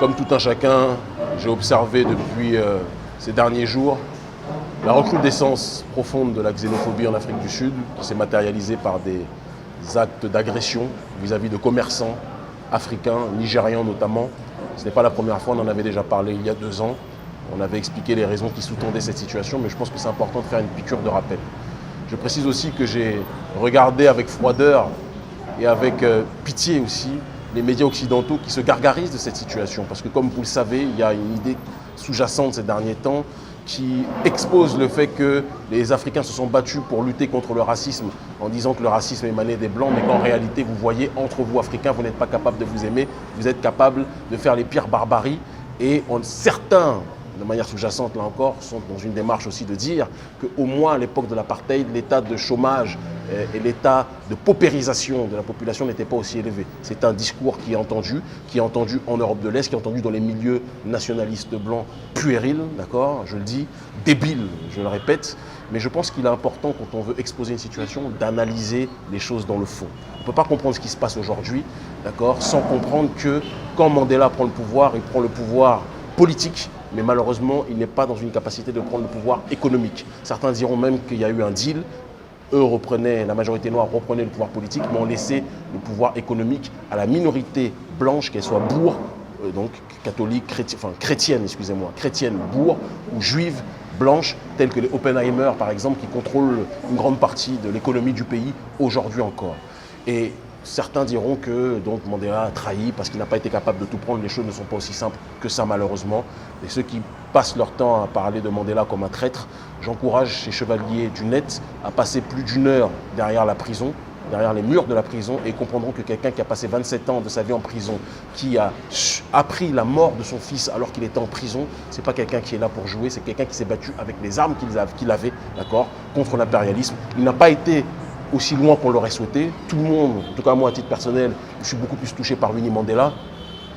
Comme tout un chacun, j'ai observé depuis ces derniers jours la recrudescence profonde de la xénophobie en Afrique du Sud, qui s'est matérialisée par des actes d'agression vis-à-vis de commerçants africains, nigérians notamment. Ce n'est pas la première fois, on en avait déjà parlé il y a 2 ans. On avait expliqué les raisons qui sous-tendaient cette situation, mais je pense que c'est important de faire une piqûre de rappel. Je précise aussi que j'ai regardé avec froideur et avec pitié aussi les médias occidentaux qui se gargarisent de cette situation. Parce que comme vous le savez, il y a une idée sous-jacente ces derniers temps qui expose le fait que les Africains se sont battus pour lutter contre le racisme en disant que le racisme émanait des Blancs, mais qu'en réalité, vous voyez, entre vous Africains, vous n'êtes pas capables de vous aimer, vous êtes capables de faire les pires barbaries. Et certains, de manière sous-jacente là encore, sont dans une démarche aussi de dire qu'au moins à l'époque de l'apartheid, l'état de chômage et l'état de paupérisation de la population n'était pas aussi élevé. C'est un discours qui est entendu en Europe de l'Est, qui est entendu dans les milieux nationalistes blancs puérils, d'accord, je le dis, débiles, je le répète, mais je pense qu'il est important, quand on veut exposer une situation, d'analyser les choses dans le fond. On ne peut pas comprendre ce qui se passe aujourd'hui, d'accord, sans comprendre que quand Mandela prend le pouvoir, il prend le pouvoir politique, mais malheureusement, il n'est pas dans une capacité de prendre le pouvoir économique. Certains diront même qu'il y a eu un deal. Eux reprenaient, la majorité noire reprenait le pouvoir politique, mais on laissait le pouvoir économique à la minorité blanche, qu'elle soit bourre, donc catholique, chrétienne, bourre, ou juive, blanche, telles que les Oppenheimer, par exemple, qui contrôlent une grande partie de l'économie du pays aujourd'hui encore. Et certains diront que donc, Mandela a trahi parce qu'il n'a pas été capable de tout prendre. Les choses ne sont pas aussi simples que ça, malheureusement. Et ceux qui passent leur temps à parler de Mandela comme un traître, j'encourage ces chevaliers du net à passer plus d'1 heure derrière la prison, derrière les murs de la prison, et comprendront que quelqu'un qui a passé 27 ans de sa vie en prison, qui a appris la mort de son fils alors qu'il était en prison, ce n'est pas quelqu'un qui est là pour jouer, c'est quelqu'un qui s'est battu avec les armes qu'il avait, d'accord, contre l'impérialisme. Il n'a pas été aussi loin qu'on l'aurait souhaité. Tout le monde, en tout cas moi à titre personnel, je suis beaucoup plus touché par Winnie Mandela,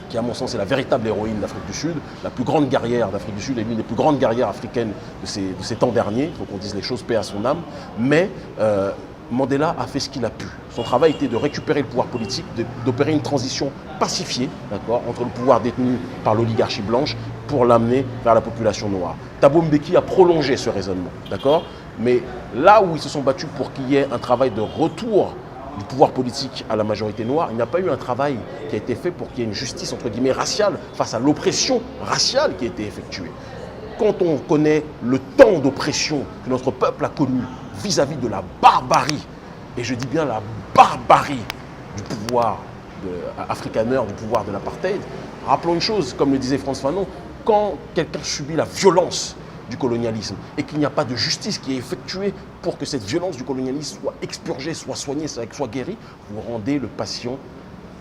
qui à mon sens est la véritable héroïne d'Afrique du Sud, la plus grande guerrière d'Afrique du Sud et l'une des plus grandes guerrières africaines de ces temps derniers. Il faut qu'on dise les choses, paix à son âme. Mais Mandela a fait ce qu'il a pu. Son travail était de récupérer le pouvoir politique, d'opérer une transition pacifiée, d'accord, entre le pouvoir détenu par l'oligarchie blanche pour l'amener vers la population noire. Thabo Mbeki a prolongé ce raisonnement, d'accord. Mais là où ils se sont battus pour qu'il y ait un travail de retour du pouvoir politique à la majorité noire, il n'y a pas eu un travail qui a été fait pour qu'il y ait une justice, entre guillemets, raciale, face à l'oppression raciale qui a été effectuée. Quand on connaît le temps d'oppression que notre peuple a connu vis-à-vis de la barbarie, et je dis bien la barbarie du pouvoir afrikaneur, du pouvoir de l'apartheid, rappelons une chose, comme le disait Frantz Fanon, quand quelqu'un subit la violence du colonialisme et qu'il n'y a pas de justice qui est effectuée pour que cette violence du colonialisme soit expurgée, soit soignée, soit guérie, vous rendez le patient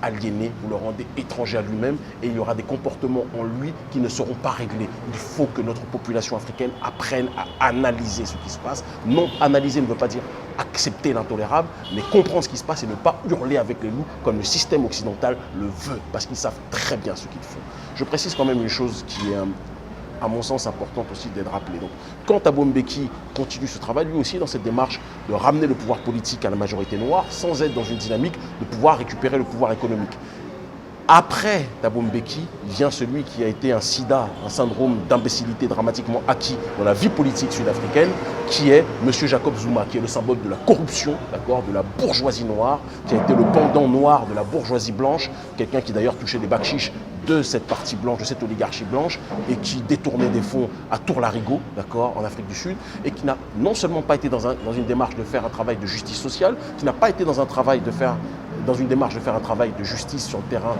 aliéné, vous le rendez étranger à lui-même et il y aura des comportements en lui qui ne seront pas réglés. Il faut que notre population africaine apprenne à analyser ce qui se passe. Non, analyser ne veut pas dire accepter l'intolérable, mais comprendre ce qui se passe et ne pas hurler avec les loups comme le système occidental le veut, parce qu'ils savent très bien ce qu'ils font. Je précise quand même une chose qui est à mon sens importante aussi d'être rappelée. Donc, quand Thabo Mbeki continue ce travail, lui aussi dans cette démarche de ramener le pouvoir politique à la majorité noire, sans être dans une dynamique de pouvoir récupérer le pouvoir économique. Après Thabo Mbeki vient celui qui a été un sida, un syndrome d'imbécilité dramatiquement acquis dans la vie politique sud-africaine, qui est M. Jacob Zuma, qui est le symbole de la corruption, de la bourgeoisie noire, qui a été le pendant noir de la bourgeoisie blanche, quelqu'un qui d'ailleurs touchait des bakchiches de cette partie blanche, de cette oligarchie blanche, et qui détournait des fonds à Tour-Larigot, en Afrique du Sud, et qui n'a non seulement pas été dans une démarche de faire un travail de justice sociale, qui n'a pas été dans une démarche de faire un travail de justice sur le terrain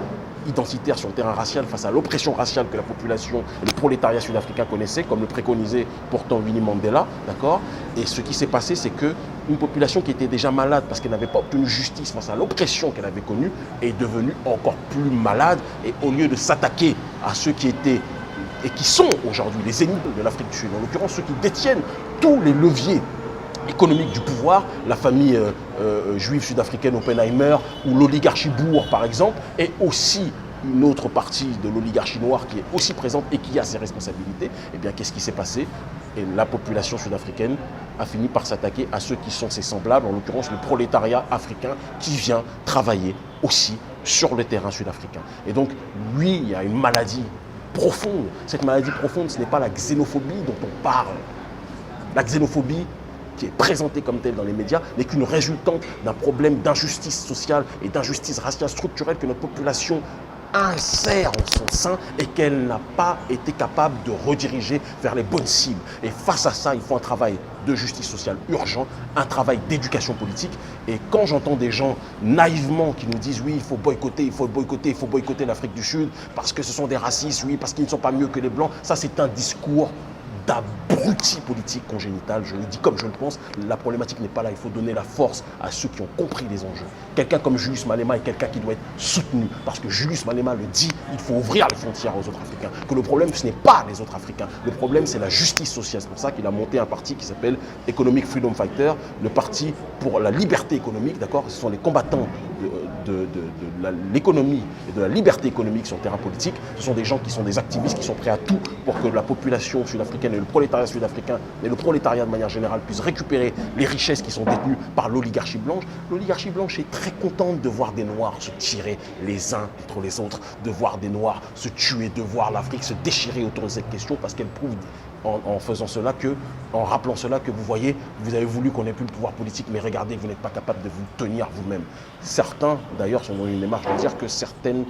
identitaire, sur le terrain racial, face à l'oppression raciale que la population et le prolétariat sud-africain connaissaient, comme le préconisait pourtant Winnie Mandela, Et ce qui s'est passé, c'est qu'une population qui était déjà malade parce qu'elle n'avait pas obtenu justice face à l'oppression qu'elle avait connue, est devenue encore plus malade. Et au lieu de s'attaquer à ceux qui étaient et qui sont aujourd'hui les ennemis de l'Afrique du Sud, en l'occurrence ceux qui détiennent tous les leviers économique du pouvoir, la famille juive sud-africaine Oppenheimer ou l'oligarchie Boer par exemple, et aussi une autre partie de l'oligarchie noire qui est aussi présente et qui a ses responsabilités, eh bien, qu'est-ce qui s'est passé? Et la population sud-africaine a fini par s'attaquer à ceux qui sont ses semblables, en l'occurrence le prolétariat africain qui vient travailler aussi sur le terrain sud-africain. Et donc, oui, il y a une maladie profonde. Cette maladie profonde, ce n'est pas la xénophobie dont on parle. La xénophobie qui est présentée comme telle dans les médias n'est qu'une résultante d'un problème d'injustice sociale et d'injustice raciale structurelle que notre population insère en son sein et qu'elle n'a pas été capable de rediriger vers les bonnes cibles. Et face à ça, il faut un travail de justice sociale urgent, un travail d'éducation politique. Et quand j'entends des gens naïvement qui nous disent oui, il faut boycotter, il faut boycotter, il faut boycotter l'Afrique du Sud parce que ce sont des racistes, oui, parce qu'ils ne sont pas mieux que les Blancs, ça c'est un discours d'abruti politique congénital, je le dis comme je le pense, la problématique n'est pas là, il faut donner la force à ceux qui ont compris les enjeux. Quelqu'un comme Julius Malema est quelqu'un qui doit être soutenu, parce que Julius Malema le dit, il faut ouvrir les frontières aux autres Africains, que le problème ce n'est pas les autres Africains, le problème c'est la justice sociale, c'est pour ça qu'il a monté un parti qui s'appelle Economic Freedom Fighter, le parti pour la liberté économique, d'accord, ce sont les combattants de l'économie et de la liberté économique sur le terrain politique, ce sont des gens qui sont des activistes, qui sont prêts à tout pour que la population sud-africaine et le prolétariat sud-africain et le prolétariat de manière générale puissent récupérer les richesses qui sont détenues par l'oligarchie blanche. L'oligarchie blanche est très contente de voir des Noirs se tirer les uns contre les autres, de voir des Noirs se tuer, de voir l'Afrique se déchirer autour de cette question parce qu'elle prouve en faisant cela que, en rappelant cela que vous voyez, vous avez voulu qu'on ait plus le pouvoir politique, mais regardez, vous n'êtes pas capable de vous tenir vous-même. Certains, d'ailleurs, sont dans une démarche de dire que certaines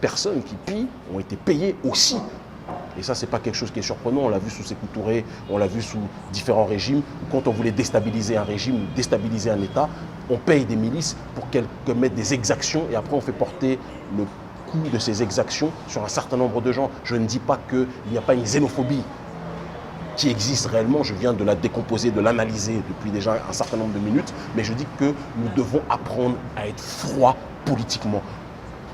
personnes qui pillent ont été payées aussi. Et ça, c'est pas quelque chose qui est surprenant. On l'a vu sous Sékou Touré, on l'a vu sous différents régimes. Quand on voulait déstabiliser un régime ou déstabiliser un État, on paye des milices pour qu'elles commettent des exactions et après on fait porter le coût de ces exactions sur un certain nombre de gens. Je ne dis pas qu'il n'y a pas une xénophobie qui existe réellement, je viens de la décomposer, de l'analyser depuis déjà un certain nombre de minutes, mais je dis que nous devons apprendre à être froid politiquement.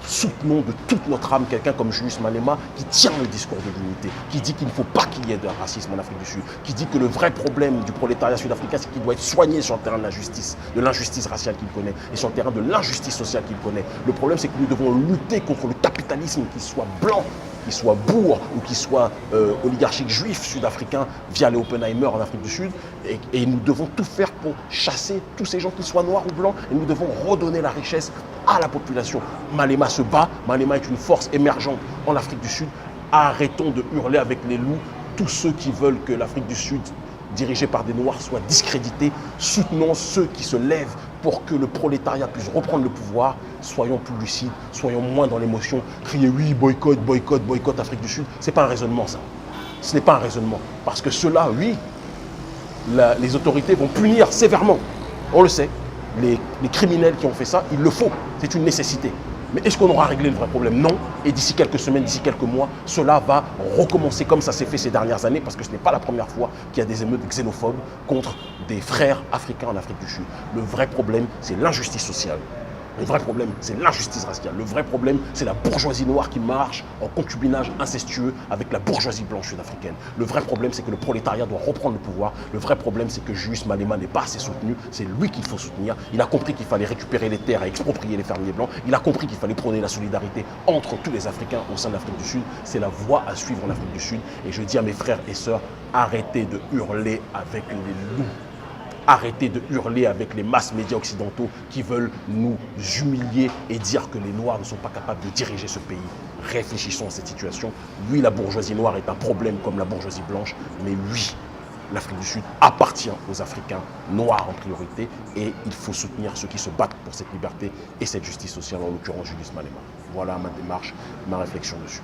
Soutenons de toute notre âme quelqu'un comme Julius Malema qui tient le discours de l'unité, qui dit qu'il ne faut pas qu'il y ait de racisme en Afrique du Sud, qui dit que le vrai problème du prolétariat sud-africain, c'est qu'il doit être soigné sur le terrain de l'injustice raciale qu'il connaît et sur le terrain de l'injustice sociale qu'il connaît. Le problème, c'est que nous devons lutter contre le capitalisme, qu'il soit blanc, qu'il soit bourg ou qu'il soit oligarchique juif sud-africain via les Oppenheimer en Afrique du Sud. Et nous devons tout faire pour chasser tous ces gens, qu'ils soient noirs ou blancs, et nous devons redonner la richesse à la population. Malema se bat, Malema est une force émergente en Afrique du Sud. Arrêtons de hurler avec les loups, tous ceux qui veulent que l'Afrique du Sud, dirigée par des Noirs, soit discréditée. Soutenons ceux qui se lèvent pour que le prolétariat puisse reprendre le pouvoir. Soyons plus lucides, soyons moins dans l'émotion. Crier oui, boycott, boycott, boycott Afrique du Sud. Ce n'est pas un raisonnement ça. Ce n'est pas un raisonnement. Parce que cela, oui, les autorités vont punir sévèrement. On le sait. Les criminels qui ont fait ça, il le faut. C'est une nécessité. Mais est-ce qu'on aura réglé le vrai problème? Non. Et d'ici quelques semaines, d'ici quelques mois, cela va recommencer comme ça s'est fait ces dernières années, parce que ce n'est pas la première fois qu'il y a des émeutes xénophobes contre des frères africains en Afrique du Sud. Le vrai problème, c'est l'injustice sociale. Le vrai problème, c'est l'injustice raciale. Le vrai problème, c'est la bourgeoisie noire qui marche en concubinage incestueux avec la bourgeoisie blanche sud-africaine. Le vrai problème, c'est que le prolétariat doit reprendre le pouvoir. Le vrai problème, c'est que Julius Malema n'est pas assez soutenu. C'est lui qu'il faut soutenir. Il a compris qu'il fallait récupérer les terres et exproprier les fermiers blancs. Il a compris qu'il fallait prôner la solidarité entre tous les Africains au sein de l'Afrique du Sud. C'est la voie à suivre en Afrique du Sud. Et je dis à mes frères et sœurs, arrêtez de hurler avec les loups. Arrêtez de hurler avec les masses médias occidentaux qui veulent nous humilier et dire que les Noirs ne sont pas capables de diriger ce pays. Réfléchissons à cette situation. Oui, la bourgeoisie noire est un problème comme la bourgeoisie blanche, mais oui, l'Afrique du Sud appartient aux Africains noirs en priorité et il faut soutenir ceux qui se battent pour cette liberté et cette justice sociale, en l'occurrence Julius Malema. Voilà ma démarche, ma réflexion dessus.